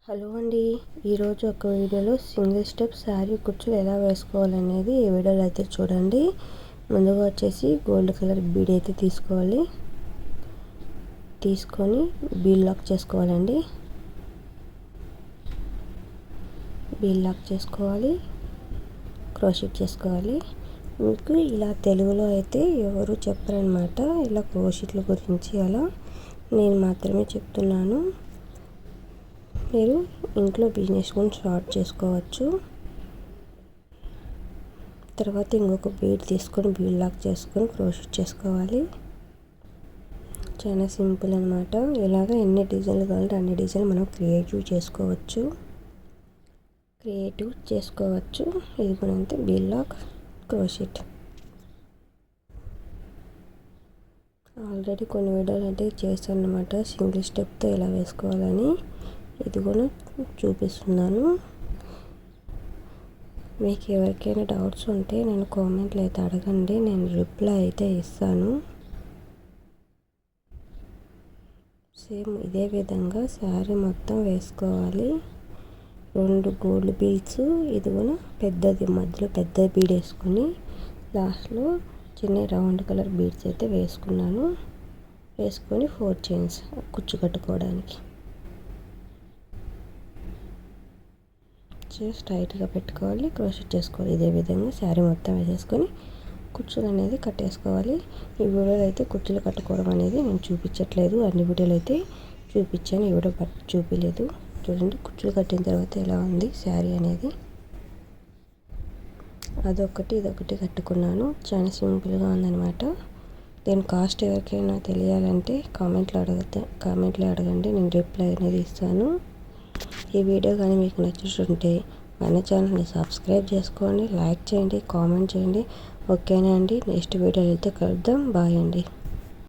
Hello అండి. ఈరోజు ఒక వీడియోలో సింగిల్ స్టెప్ శారీ కుచ్చులు ఎలా వేసుకోవాలనేది ఈ వీడియోలో అయితే చూడండి. ముందుగా వచ్చేసి గోల్డ్ కలర్ బీడ్ అయితే తీసుకొని బీడ్ లాక్ చేసుకోవాలండి. బీడ్ లాక్ చేసుకోవాలి, క్రోషెట్ చేసుకోవాలి. మీకు ఇలా తెలుగులో అయితే ఎవరు చెప్పరనమాట, ఇలా క్రోషెట్ల గురించి అలా నేను మాత్రమే చెప్తున్నాను. మీరు ఇంట్లో బిజినెస్ కూడా స్టార్ట్ చేసుకోవచ్చు. తర్వాత ఇంకొక బీడ్ తీసుకొని బీడ్ లాక్ చేసుకొని క్రోషెట్ చేసుకోవాలి. చాలా సింపుల్ అనమాట. ఇలాగ ఎన్ని డిజైన్లు కావాలంటే అన్ని డిజైన్లు మనం క్రియేటివ్ చేసుకోవచ్చు. ఇది కూడా అంతే, బీడ్ లాక్, క్రోషెట్. ఆల్రెడీ కొన్ని వీడియోలు అంటే చేస్తాను అనమాట, సింగిల్ స్టెప్తో ఎలా వేసుకోవాలని. ఇది కూడా చూపిస్తున్నాను. మీకు ఎవరికైనా డౌట్స్ ఉంటే నేను కామెంట్లో అయితే అడగండి, నేను రిప్లై అయితే ఇస్తాను. సేమ్ ఇదే విధంగా శారీ మొత్తం వేసుకోవాలి. 2 గోల్డ్ బీడ్స్, ఇది కూడా పెద్దది, మధ్యలో పెద్ద బీడ్ వేసుకొని లాస్ట్లో చిన్న రౌండ్ కలర్ బీడ్స్ అయితే వేసుకొని 4 చైన్స్ కుచ్చు కట్టుకోవడానికి. స్ట్రైట్గా పెట్టుకోవాలి, క్రోషెట్ చేసుకోవాలి. ఇదే విధంగా శారీ మొత్తం వేసేసుకొని కుచ్చులు అనేది కట్టేసుకోవాలి. ఈ వీడియోలో అయితే కుచ్చులు కట్టుకోవడం అనేది నేను చూపించట్లేదు, అన్ని వీడియోలు అయితే చూపించాను, ఈ వీడియో చూపించలేదు. చూడండి కుచ్చులు కట్టిన తర్వాత ఎలా ఉంది శారీ అనేది. ఇదొకటి కట్టుకున్నాను. చాలా సింపుల్గా ఉందన్నమాట. దీని కాస్ట్ ఎవరికైనా తెలియాలంటే కామెంట్లో అడగండి, నేను రిప్లై అనేది ఇస్తాను. ఈ వీడియో కానీ మీకు నచ్చుతుంటే మన ఛానల్ని సబ్స్క్రైబ్ చేసుకోండి, లైక్ చేయండి, కామెంట్ చేయండి. ఓకేనా అండి? నెక్స్ట్ వీడియోలో అయితే కలుద్దాం. బాయ్ అండి.